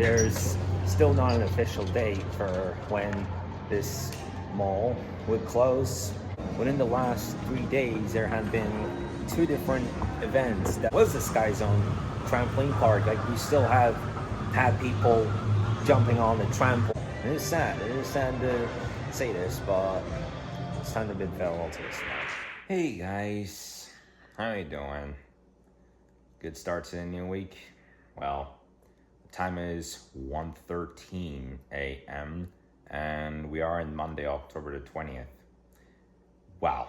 there's still not an official date for when this mall would close. Within the last 3 days, there have been 2 different events. That was the Sky Zone trampoline park. Like, we still have had people jumping on the trampoline. It is sad. It is sad to say this, but it's time to bid farewell to this now. Hey guys, how you doing? Good start to the new week. Well, the time is 1:13 a.m. and we are in Monday, October the 20th. Wow,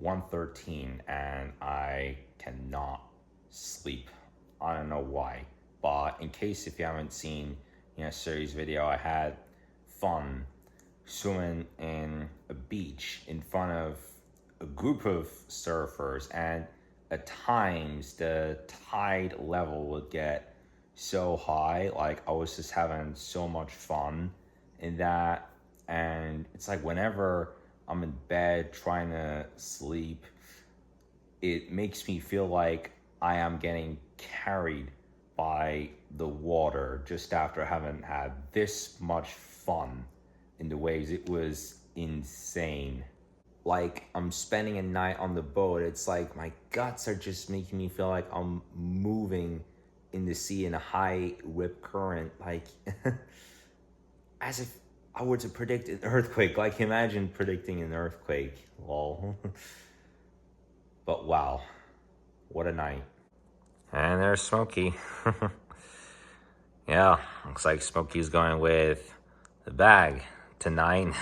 1:13 and I cannot sleep. I don't know why, but in case if you haven't seen yesterday's video, I had fun swimming in a beach in front of a group of surfers, and at times the tide level would get so high. Like, I was just having so much fun in that, and it's like whenever I'm in bed trying to sleep, it makes me feel like I am getting carried by the water just after having had this much fun in the waves. It was insane. Like, I'm spending a night on the boat. It's like my guts are just making me feel like I'm moving in the sea in a high rip current, like as if I were to predict an earthquake. Like, imagine predicting an earthquake, lol. But wow, what a night. And there's Smokey. Yeah, looks like Smokey's going with the bag tonight.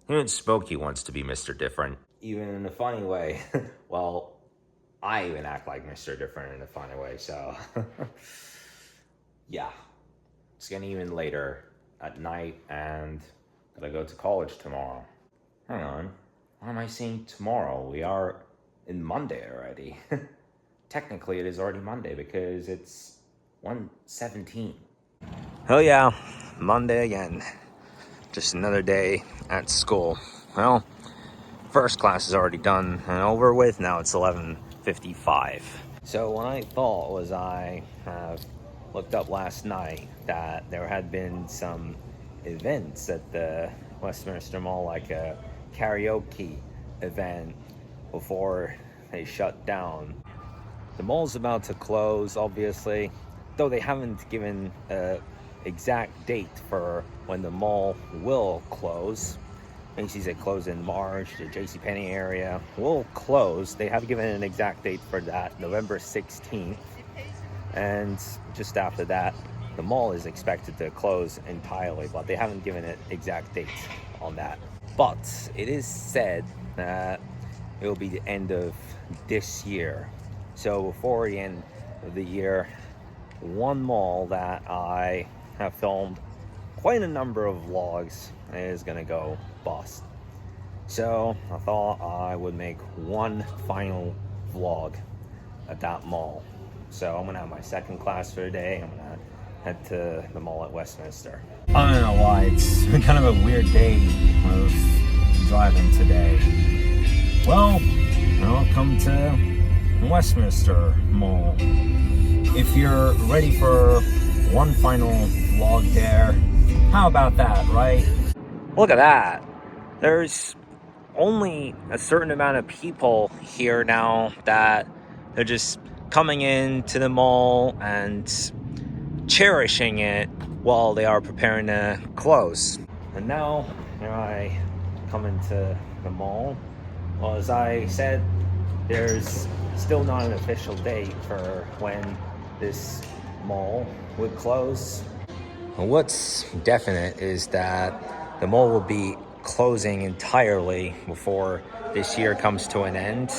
Even Smokey wants to be Mr. Different. Even in a funny way. Well, I even act like Mr. Different in a funny way, so. Yeah, it's getting even later at night and gotta go to college tomorrow. Hang on, what am I saying tomorrow? We are in Monday already. Technically, it is already Monday because it's 1:17. Oh yeah, Monday again. Just another day at school. Well, first class is already done and over with. Now it's 11:55. So what I thought was, I have looked up last night that there had been some events at the Westminster Mall, like a karaoke event before they shut down. The mall's about to close, obviously, though they haven't given an exact date for when the mall will close. Macy's had closed in March. The JCPenney area will close. They have given an exact date for that, November 16th. And just after that, the mall is expected to close entirely, but they haven't given an exact date on that. But it is said that it will be the end of this year. So before the end of the year, one mall that I have filmed quite a number of vlogs is gonna go bust. So I thought I would make one final vlog at that mall. So I'm gonna have my second class for the day. I'm gonna head to the mall at Westminster. I don't know why, it's kind of a weird day of driving today. Well, welcome to Westminster Mall. If you're ready for one final vlog there, how about that, right? Look at that. There's only a certain amount of people here now that they're just coming into the mall and cherishing it while they are preparing to close. And now, here I come into the mall. Well, as I said, there's still not an official date for when this mall would close. What's definite is that the mall will be closing entirely before this year comes to an end.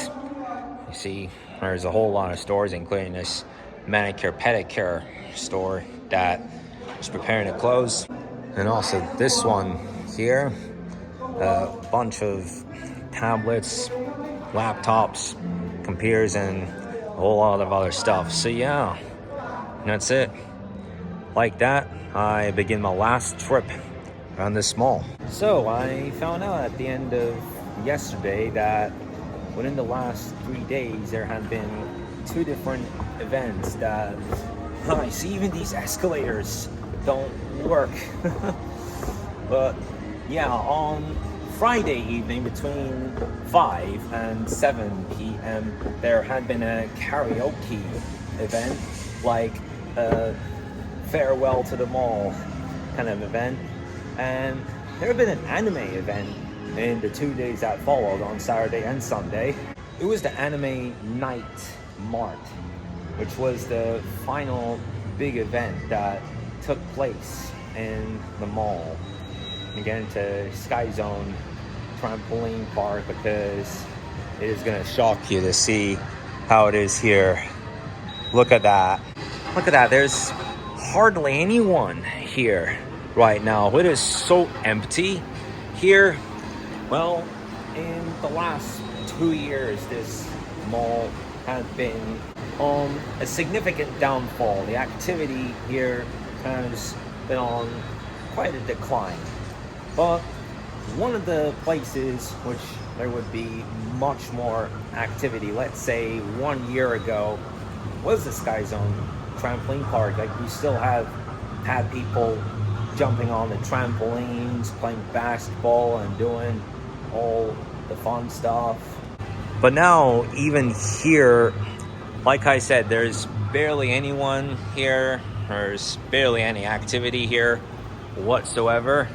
You see, there's a whole lot of stores, including this manicure pedicure store that is preparing to close. And also this one here, a bunch of tablets, laptops, computers, and a whole lot of other stuff. So yeah, that's it. Like that, I begin my last trip around this mall. So I found out at the end of yesterday that within the last 3 days there had been 2 different events that I see even these escalators don't work. But yeah, on Friday evening between 5 and 7 p.m. there had been a karaoke event, like a farewell to the mall kind of event, and there had been an anime event in the 2 days that followed on Saturday and Sunday. It was the Anime Night Mart, which was the final big event that took place in the mall. Again, to Sky Zone trampoline park, because it is going to shock you to see how it is here. Look at that. Look at that. There's hardly anyone here right now. It is so empty here. Well, in the last 2 years, this mall has been on a significant downfall. The activity here has been on quite a decline. But one of the places which there would be much more activity, let's say 1 year ago, was the Sky Zone trampoline park. Like, we still have had people jumping on the trampolines, playing basketball, and doing all the fun stuff. But now, even here, like I said, there's barely anyone here. There's barely any activity here whatsoever.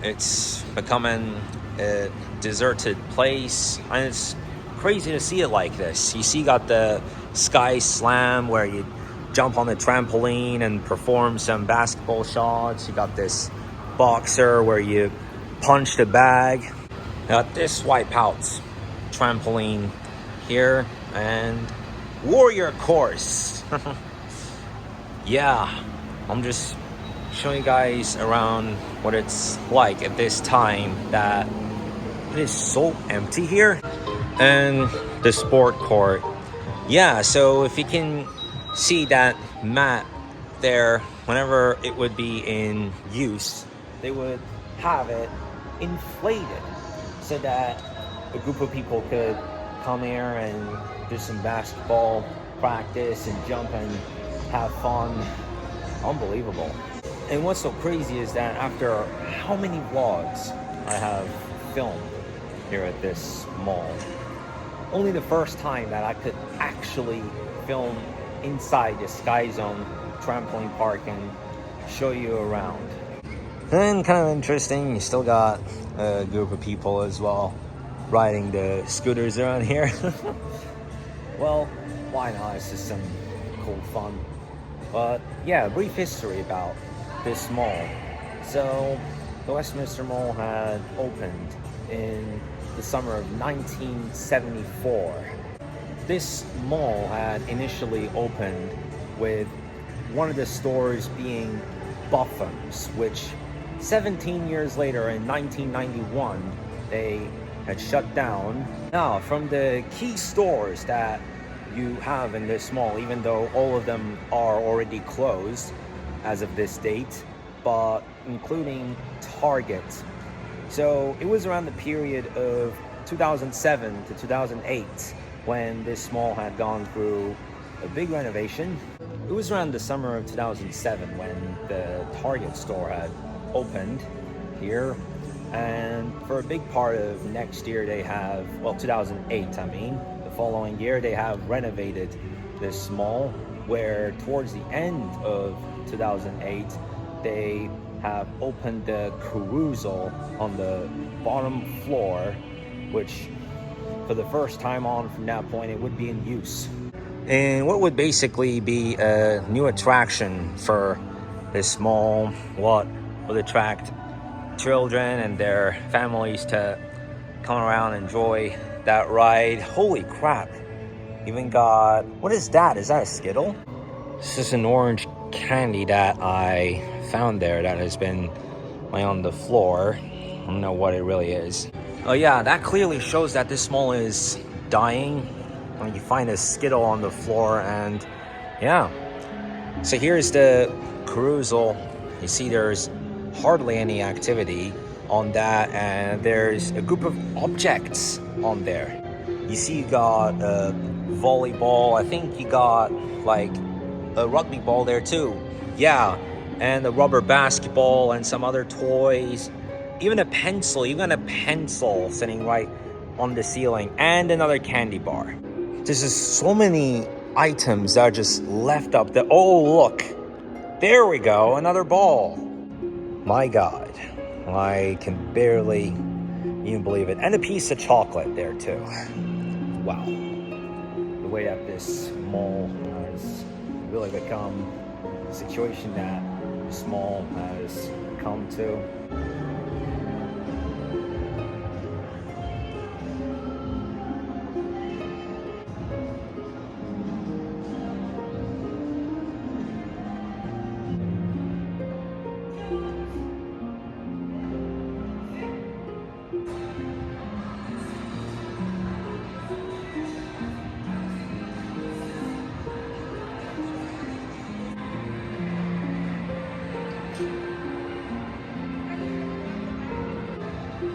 It's becoming a deserted place, and it's crazy to see it like this. You see, you got the Sky Slam where you jump on the trampoline and perform some basketball shots. You got this boxer where you punch the bag. You got this Wipeout trampoline here, and Warrior Course. Yeah, I'm just showing you guys around what it's like at this time, that it is so empty here. And the sport court. Yeah, so if you can see that mat there, whenever it would be in use, they would have it inflated so that a group of people could come here and do some basketball practice and jump and have fun. Unbelievable. And what's so crazy is that after how many vlogs I have filmed here at this mall, only the first time that I could actually film inside the Sky Zone trampoline park and show you around. And kind of interesting, you still got a group of people as well riding the scooters around here. Well, why not? It's just some cool fun. But yeah, a brief history about this mall. So the Westminster Mall had opened in the summer of 1974. This mall had initially opened with one of the stores being Bufham's, which 17 years later in 1991 they had shut down. Now, from the key stores that you have in this mall, even though all of them are already closed as of this date, but including Target. So it was around the period of 2007 to 2008 when this mall had gone through a big renovation. It was around the summer of 2007 when the Target store had opened here, and for a big part of next year they have, well, 2008 I mean, the following year they have renovated this mall, where towards the end of 2008 they have opened the carousel on the bottom floor, which for the first time on from that point it would be in use. And what would basically be a new attraction for this mall, what would attract children and their families to come around and enjoy that ride. Holy crap, even got, what is that? Is that a Skittle? This is an orange candy that I found there that has been laying on the floor. I don't know what it really is. Oh yeah, that clearly shows that this mall is dying when you find a Skittle on the floor. And yeah, so here's the carousel. You see there's hardly any activity on that, and there's a group of objects on there. You see you got a volleyball. I think you got like a rugby ball there too. Yeah, and a rubber basketball and some other toys. Even a pencil, sitting right on the ceiling, and another candy bar. There's just so many items that are just left up there. Oh, look, there we go, another ball. My God, I can barely even believe it. And a piece of chocolate there too. Wow, the way that this mall has really become the situation that this mall has come to.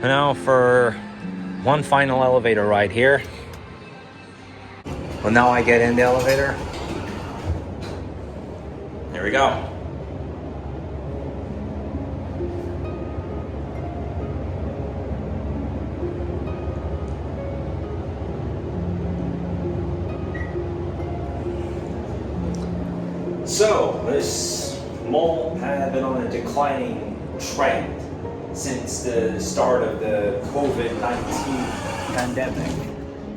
And now for one final elevator ride here. Well, now I get in the elevator. There we go. So, this mall had been on a declining trend since the start of the COVID-19 pandemic.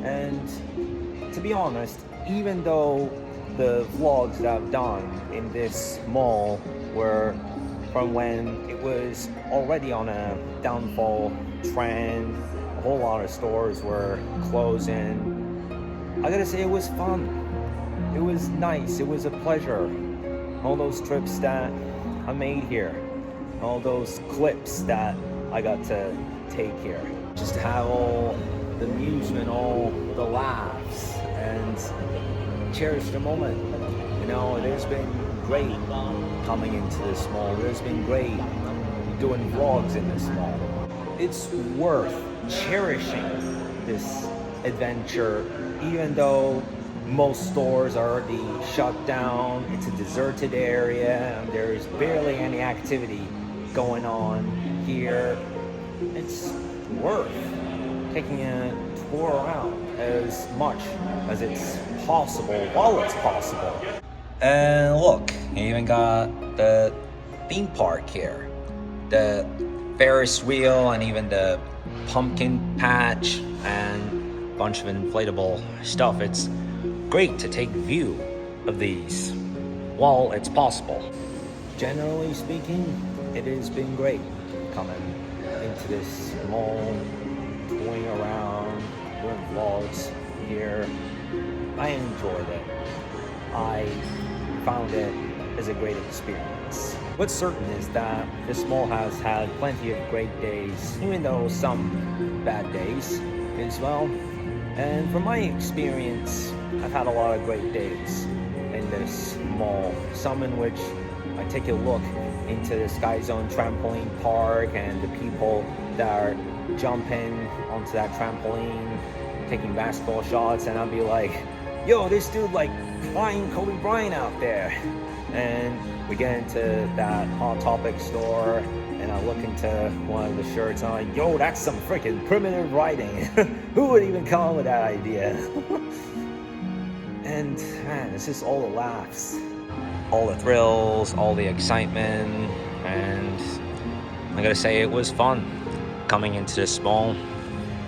And to be honest, even though the vlogs that I've done in this mall were from when it was already on a downfall trend, a whole lot of stores were closing, I gotta say it was fun. It was nice, it was a pleasure. All those trips that I made here, all those clips that I got to take here. Just to have all the amusement, all the laughs, and cherish the moment. You know, there's been great coming into this mall. There's been great doing vlogs in this mall. It's worth cherishing this adventure, even though most stores are already shut down. It's a deserted area, and there's barely any activity going on here. It's worth taking a tour around as much as it's possible while it's possible. And look, you even got the theme park here, the Ferris wheel, and even the pumpkin patch and a bunch of inflatable stuff. It's great to take view of these while it's possible. Generally speaking, it has been great coming into this mall, touring around, doing vlogs here. I enjoyed it. I found it as a great experience. What's certain is that this mall has had plenty of great days, even though some bad days as well. And from my experience, I've had a lot of great days in this mall, some in which I take a look into the Sky Zone trampoline park and the people that are jumping onto that trampoline, taking basketball shots, and I'll be like, yo, this dude like flying Kobe Bryant out there. And we get into that Hot Topic store, and I look into one of the shirts, and I'm like, yo, that's some freaking primitive writing. Who would even come up with that idea? And man, it's just all the laughs, all the thrills, all the excitement, and I gotta say it was fun coming into this mall.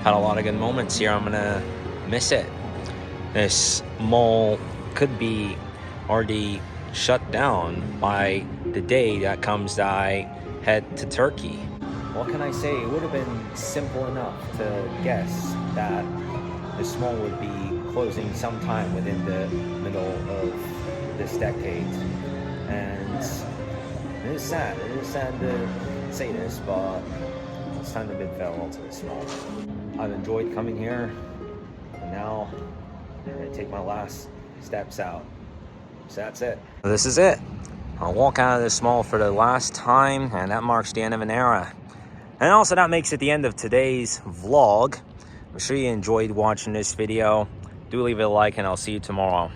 Had a lot of good moments here. I'm gonna miss it. This mall could be already shut down by the day that comes that I head to Turkey. What can I say? It would have been simple enough to guess that this mall would be closing sometime within the middle of this decade. And it is sad. It is sad to say this, but it's time to bid farewell to this mall. I've enjoyed coming here, and now I'm gonna take my last steps out. So that's it. This is it. I'll walk out of this mall for the last time, and that marks the end of an era. And also that makes it the end of today's vlog. I'm sure you enjoyed watching this video. Do leave it a like, and I'll see you tomorrow.